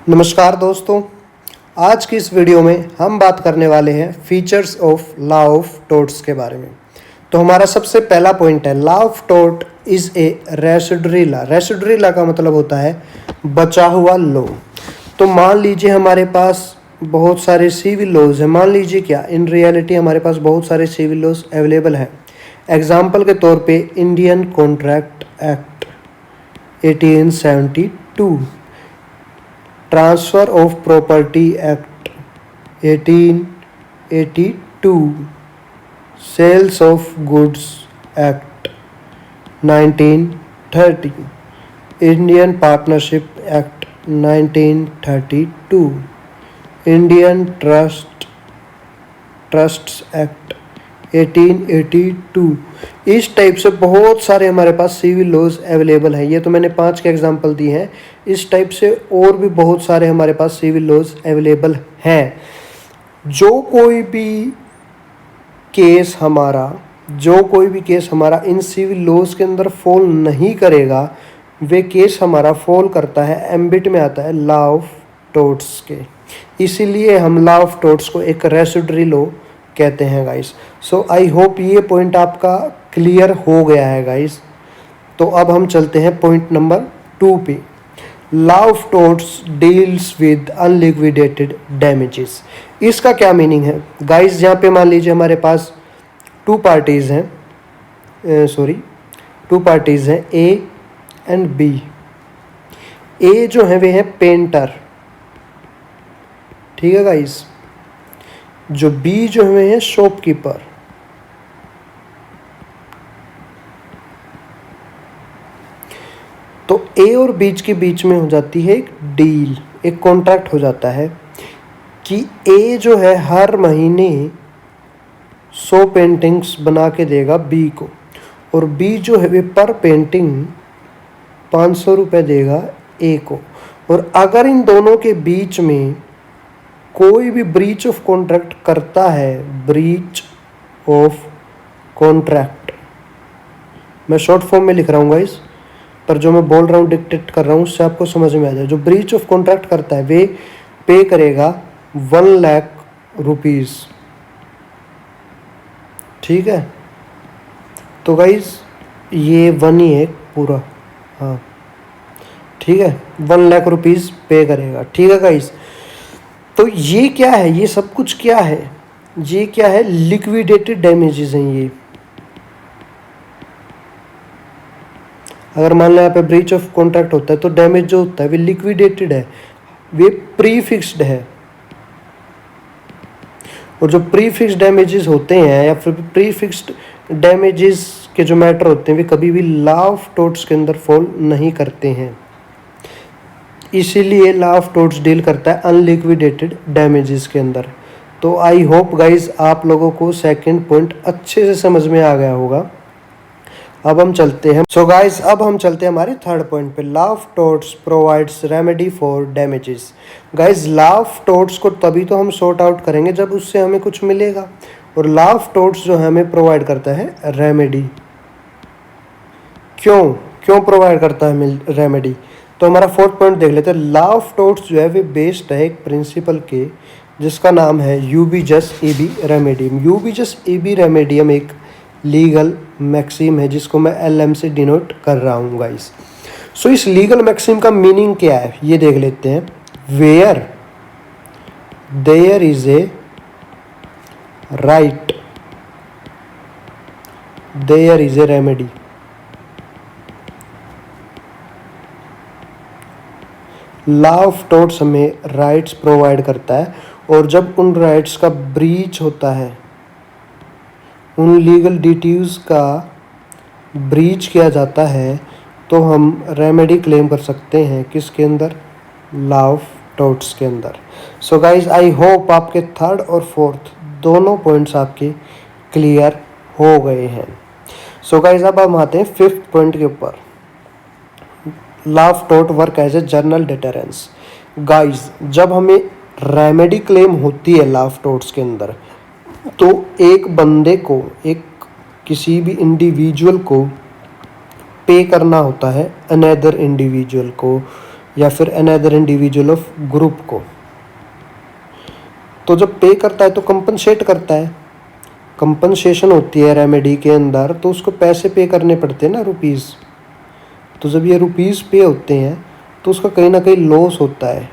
नमस्कार दोस्तों, आज की इस वीडियो में हम बात करने वाले हैं features of law of torts के बारे में। तो हमारा सबसे पहला पॉइंट है law of tort is a residuary law. Residuary law का मतलब होता है बचा हुआ लॉ। तो मान लीजिए हमारे पास बहुत सारे सिविल लॉज हैं। मान लीजिए क्या, इन रियलिटी हमारे पास बहुत सारे सिविल लॉज अवेलेबल हैं। एग्जाम्पल के तौर पे Indian contract act 1872, transfer of property act 1882, sales of goods act 1930, Indian partnership act 1932, Indian trusts act 1882। इस टाइप से बहुत सारे हमारे पास सिविल लॉज अवेलेबल हैं। ये तो मैंने 5 के एग्जांपल दिए हैं। इस टाइप से और भी बहुत सारे हमारे पास सिविल लॉज अवेलेबल हैं। जो कोई भी केस हमारा इन सिविल लॉज के अंदर फॉल नहीं करेगा, वे केस हमारा फॉल करता है, एम्बिट में आता है लॉ ऑफ टॉर्ट्स के। इसीलिए हम लॉ ऑफ टॉर्ट्स को एक रेसिडुअरी लॉ कहते हैं गाइस। सो आई होप ये पॉइंट आपका क्लियर हो गया है गाइस। तो अब हम चलते हैं पॉइंट नंबर 2 पे। Law of torts deals with unliquidated damages. इसका क्या मीनिंग है गाइस? यहाँ पे मान लीजिए हमारे पास टू पार्टीज हैं, ए एंड बी। ए जो है वे हैं पेंटर, ठीक है गाइस। जो बी जो है हैं शॉपकीपर। तो ए और बीच के बीच में हो जाती है एक डील, एक कॉन्ट्रैक्ट हो जाता है कि ए जो है हर महीने 100 पेंटिंग्स बना के देगा बी को, और बी जो है वे पर पेंटिंग 500 रुपये देगा ए को। और अगर इन दोनों के बीच में कोई भी ब्रीच ऑफ कॉन्ट्रैक्ट करता है, ब्रीच ऑफ कॉन्ट्रैक्ट, मैं शॉर्ट फॉर्म में लिख रहा हूँ गाइस, पर जो मैं बोल रहा हूँ डिक्टेट कर रहा हूँ उससे आपको समझ में आ जाए। जो ब्रीच ऑफ कॉन्ट्रैक्ट करता है वे पे करेगा 1 लाख रुपीज़, ठीक है। तो गाइस ये 1 ही है पूरा, हाँ ठीक है, 1 लाख रुपीज़ पे करेगा, ठीक है गाइस। तो ये क्या है, ये सब कुछ क्या है, ये क्या है, लिक्विडेटेड डैमेजेस हैं ये। अगर मान लो यहाँ पे ब्रीच ऑफ कॉन्ट्रैक्ट होता है तो डैमेज जो होता है वे लिक्विडेटेड है, वे प्री फिक्स्ड है। और जो प्री फिक्स्ड डैमेजेस होते हैं या फिर प्री फिक्स्ड डैमेजेस के जो मैटर होते हैं वे कभी भी लॉ ऑफ टॉर्ट्स के अंदर फॉल नहीं करते हैं। इसीलिए लॉ ऑफ टॉर्ट्स डील करता है अनलिक्विडेटेड डैमेजेस के अंदर। तो आई होप गाइज आप लोगों को सेकंड पॉइंट अच्छे से समझ में आ गया होगा। अब हम चलते हैं अब हम चलते हैं हमारे थर्ड पॉइंट पे। Law of torts provides remedy for damages. Guys law of torts को तभी तो हम सॉर्ट आउट करेंगे जब उससे हमें कुछ मिलेगा, और लॉ ऑफ टॉर्ट्स जो है हमें प्रोवाइड करता है रेमेडी। क्यों प्रोवाइड करता है रेमेडी? तो हमारा फोर्थ पॉइंट देख लेते हैं। लॉ ऑफ टॉर्ट्स जो है वे बेस्ड है एक प्रिंसिपल के जिसका नाम है यूबी-जस एबी रेमेडियम। यूबी-जस एबी रेमेडियम एक लीगल मैक्सिम है जिसको मैं LM से डिनोट कर रहा हूँ गाइस। सो इस लीगल मैक्सिम का मीनिंग क्या है ये देख लेते हैं। Where there is a right there is a remedy. Law of torts हमें राइट्स प्रोवाइड करता है, और जब उन राइट्स का ब्रीच होता है, उन लीगल ड्यूटीज़ का ब्रीच किया जाता है, तो हम रेमेडी क्लेम कर सकते हैं किसके अंदर? लॉ ऑफ टॉर्ट्स के अंदर। सो गाइज आई होप आपके थर्ड और फोर्थ दोनों पॉइंट्स आपके क्लियर हो गए हैं। सो गाइज अब हम आते हैं फिफ्थ पॉइंट के ऊपर। Law of tort work as a general deterrence. Guys जब हमें रेमेडी क्लेम होती है लॉ ऑफ टॉर्ट्स के अंदर, तो एक बंदे को, एक किसी भी इंडिविजुअल को पे करना होता है अनदर इंडिविजुअल को, या फिर अनदर इंडिविजुअल ऑफ ग्रुप को। तो जब पे करता है तो कंपनसेट करता है, कंपनसेशन होती है रेमेडी के अंदर, तो उसको पैसे पे करने पड़ते हैं ना, रुपीज़। तो जब ये रुपीज़ पे होते हैं तो उसका कहीं ना कहीं लॉस होता है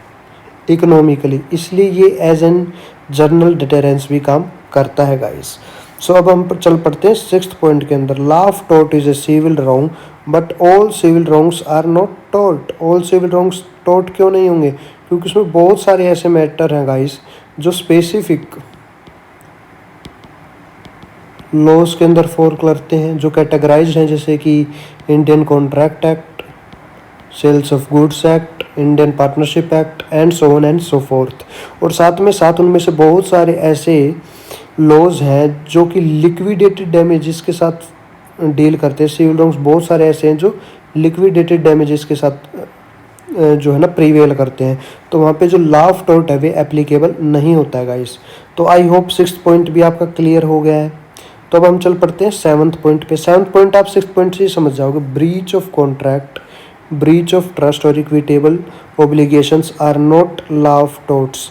इकोनॉमिकली, इसलिए ये एज एन जर्नल डिटेरेंस भी काम करता है गाइस। सो अब हम चल पड़ते हैं सिक्स्थ पॉइंट के अंदर। Law of tort is a civil wrong but all civil wrongs are not tort. All civil wrongs tort क्यों नहीं होंगे? क्योंकि उसमें बहुत सारे ऐसे मैटर हैं गाइस जो स्पेसिफिक लॉज के अंदर फॉल करते हैं, जो कैटेगराइज हैं, जैसे कि Indian contract act, sales of goods act, Indian partnership act and so on and so forth. और साथ में साथ उनमें से बहुत सारे ऐसे लॉज हैं जो कि लिक्विडेटेड डैमेजेस के साथ डील करते हैं। सिविल रॉन्ग्स बहुत सारे ऐसे हैं जो लिक्विडेटेड डैमेजेस के साथ जो है ना प्रीवेल करते हैं, तो वहाँ पे जो लॉ ऑफ टॉर्ट है वे एप्लीकेबल नहीं होता है गाइस। तो आई होप सिक्स्थ पॉइंट भी आपका क्लियर हो गया है। तो अब हम चल पड़ते हैं सेवन्थ पॉइंट पे। सेवन्थ पॉइंट आप सिक्स्थ पॉइंट से ही समझ जाओगे। Breach of contract, breach of trust और equitable obligations are not law of torts.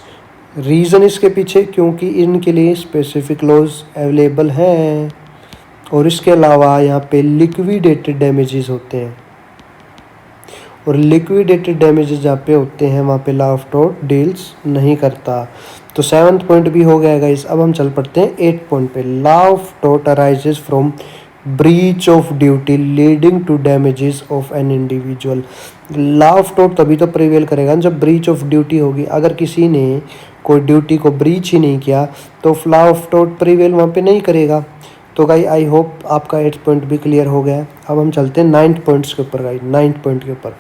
Reason इसके पीछे क्योंकि इनके लिए स्पेसिफिक लॉज अवेलेबल हैं, और इसके अलावा यहाँ पे लिक्विडेटेड डैमेजेस होते हैं, और लिक्विडेटेड डैमेजेस जहाँ पे होते हैं वहाँ पे लॉ ऑफ टॉर्ट डील्स नहीं करता। तो सेवन्थ पॉइंट भी हो गया गाइस। अब हम चल पड़ते हैं एट पॉइंट पे। Law of tort arises from breach of duty leading to damages of an individual. Law of tort तभी तो प्रिवेल करेगा जब ब्रीच ऑफ ड्यूटी होगी। अगर किसी ने कोई ड्यूटी को ब्रीच ही नहीं किया तो लॉ ऑफ टॉर्ट प्रिवेल वहाँ पे नहीं करेगा। तो गाइस आई होप आपका 8 पॉइंट भी क्लियर हो गया है। अब हम चलते हैं 9 पॉइंट्स के ऊपर गाइस, 9 पॉइंट के ऊपर।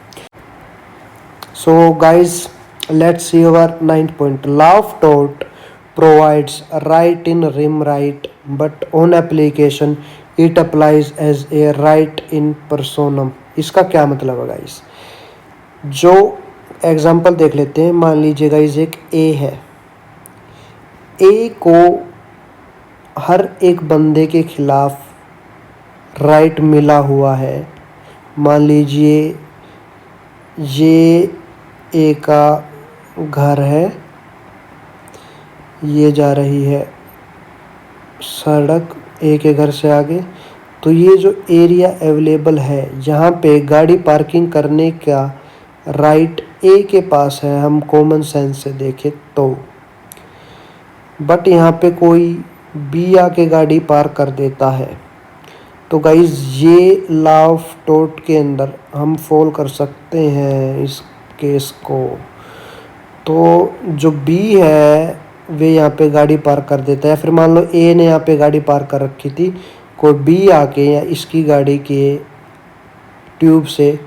So guys let's see our 9th point. Law of tort provides a right in rem right, but on application it applies as a right in personam. इसका क्या मतलब है गाइस? जो एग्जांपल देख लेते हैं। मान लीजिए गाइस एक ए है, ए को हर एक बंदे के खिलाफ राइट मिला हुआ है। मान लीजिए ये ए का घर है, ये जा रही है सड़क ए के घर से आगे, तो ये जो एरिया अवेलेबल है यहाँ पे गाड़ी पार्किंग करने का राइट ए के पास है, हम कॉमन सेंस से देखें तो। बट यहाँ पे कोई बी आके गाड़ी पार्क कर देता है, तो गाइज ये लॉ ऑफ टॉर्ट के अंदर हम फॉल कर सकते हैं इस केस को। तो जो बी है वे यहाँ पे गाड़ी पार्क कर देता है, फिर मान लो ए ने यहाँ पे गाड़ी पार्क कर रखी थी, कोई बी आके या इसकी गाड़ी के ट्यूब से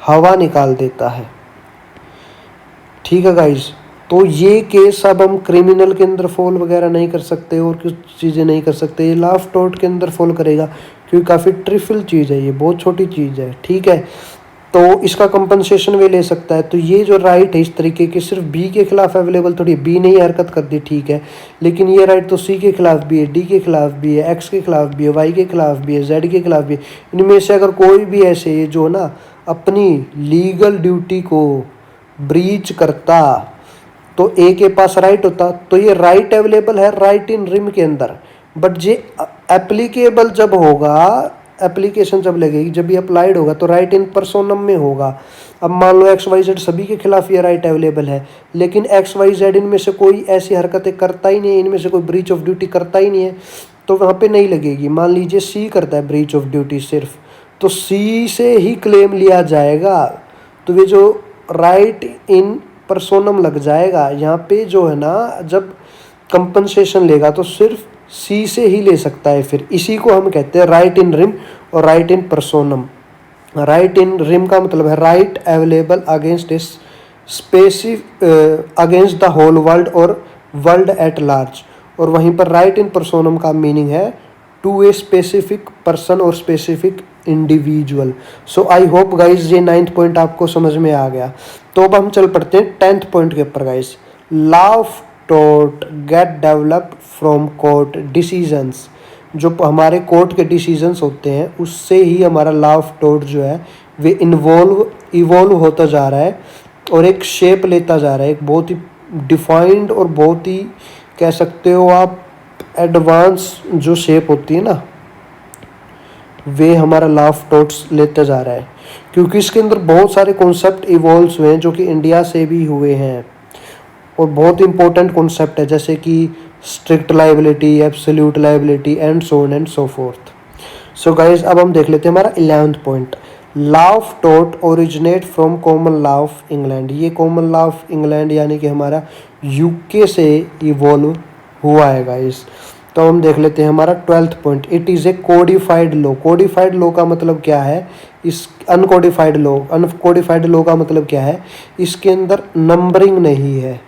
हवा निकाल देता है। ठीक है गाइस, तो ये केस अब हम क्रिमिनल के अंदर फॉल वगैरह नहीं कर सकते और कुछ चीज़ें नहीं कर सकते, ये लॉ ऑफ टॉर्ट के अंदर फॉल करेगा, क्योंकि काफ़ी ट्रिफल चीज़ है, ये बहुत छोटी चीज़ है। ठीक है, तो इसका कंपनसेशन वे ले सकता है। तो ये जो राइट है इस तरीके की सिर्फ बी के खिलाफ अवेलेबल थोड़ी, बी ने ही हरकत कर दी ठीक है, लेकिन ये राइट तो सी के खिलाफ भी है, डी के खिलाफ भी है, एक्स के खिलाफ भी है, वाई के खिलाफ भी है, जेड के खिलाफ भी है। इनमें से अगर कोई भी ऐसे जो ना अपनी लीगल ड्यूटी को ब्रीच करता तो ए के पास राइट होता, तो ये राइट अवेलेबल है राइट इन रिम के अंदर। बट ये एप्लीकेबल जब होगा, एप्लीकेशन जब लगेगी, जब ये अप्लाइड होगा तो राइट इन पर्सोनम में होगा। अब मान लो एक्स वाई जेड सभी के खिलाफ ये राइट अवेलेबल है, लेकिन एक्स वाई जेड इनमें से कोई ऐसी हरकतें करता ही नहीं है, इनमें से कोई ब्रीच ऑफ ड्यूटी करता ही नहीं है, तो वहाँ पे नहीं लगेगी। मान लीजिए सी करता है ब्रीच ऑफ ड्यूटी सिर्फ, तो सी से ही क्लेम लिया जाएगा, तो ये जो राइट इन पर्सोनम लग जाएगा। यहाँ पे जो है ना जब कंपनसेशन लेगा तो सिर्फ सी से ही ले सकता है, फिर इसी को हम कहते हैं राइट इन रिम और right in personam. Right in rem का मतलब है राइट अवेलेबल अगेंस्ट इस specific against the whole world और वर्ल्ड एट लार्ज, और वहीं पर राइट इन पर्सोनम का मीनिंग है टू ए स्पेसिफिक पर्सन और specific individual. So I hope guys ये 9th पॉइंट आपको समझ में आ गया। तो अब हम चल पड़ते हैं 10th पॉइंट के ऊपर guys. Law of tort get developed from court decisions. जो हमारे कोर्ट के डिसीजंस होते हैं उससे ही हमारा लॉ ऑफ टॉर्ट जो है वे इवॉल्व होता जा रहा है। और एक शेप लेता जा रहा है, एक बहुत ही डिफाइंड और बहुत ही कह सकते हो आप एडवांस जो शेप होती है ना, वे हमारा लॉ ऑफ टॉर्ट्स लेते जा रहा है, क्योंकि इसके अंदर बहुत सारे कॉन्सेप्ट इवॉल्व हुए हैं जो कि इंडिया से भी हुए हैं और बहुत इंपॉर्टेंट कॉन्सेप्ट है, जैसे कि strict liability, absolute liability and so on and so fourth. So guys अब हम देख लेते हैं हमारा 11th point, law of tort originate from common law of England. ये कॉमन लॉ ऑफ इंग्लैंड यानी कि हमारा यूके से इवॉल्व हुआ है गाइज। तो हम देख लेते हैं हमारा 12th point, it is a codified law. Codified law का मतलब क्या है, इस अनकोडिफाइड लॉ का मतलब क्या है, इसके अंदर नंबरिंग नहीं है,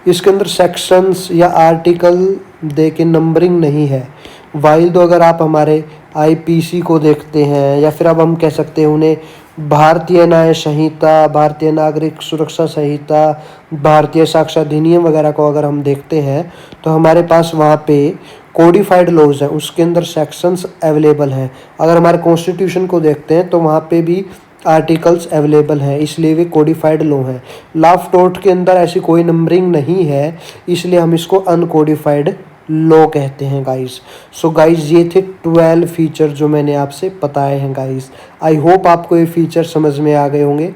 इसके अंदर सेक्शंस या आर्टिकल दे के नंबरिंग नहीं है। वाइल दो अगर आप हमारे आईपीसी को देखते हैं या फिर अब हम कह सकते हैं उन्हें भारतीय न्याय संहिता, भारतीय नागरिक सुरक्षा संहिता, भारतीय साक्ष्य अधिनियम वगैरह को अगर हम देखते हैं तो हमारे पास वहाँ पे कोडिफाइड लॉज हैं, उसके अंदर सेक्शंस अवेलेबल हैं। अगर हमारे कॉन्स्टिट्यूशन को देखते हैं तो वहाँ पे भी आर्टिकल्स अवेलेबल हैं, इसलिए वे कोडिफाइड लॉ हैं। लॉ ऑफ टॉर्ट के अंदर ऐसी कोई नंबरिंग नहीं है, इसलिए हम इसको अनकोडिफाइड लॉ कहते हैं गाइस। सो गाइस ये थे 12 फीचर जो मैंने आपसे बताए हैं गाइस। आई होप आपको ये फीचर समझ में आ गए होंगे।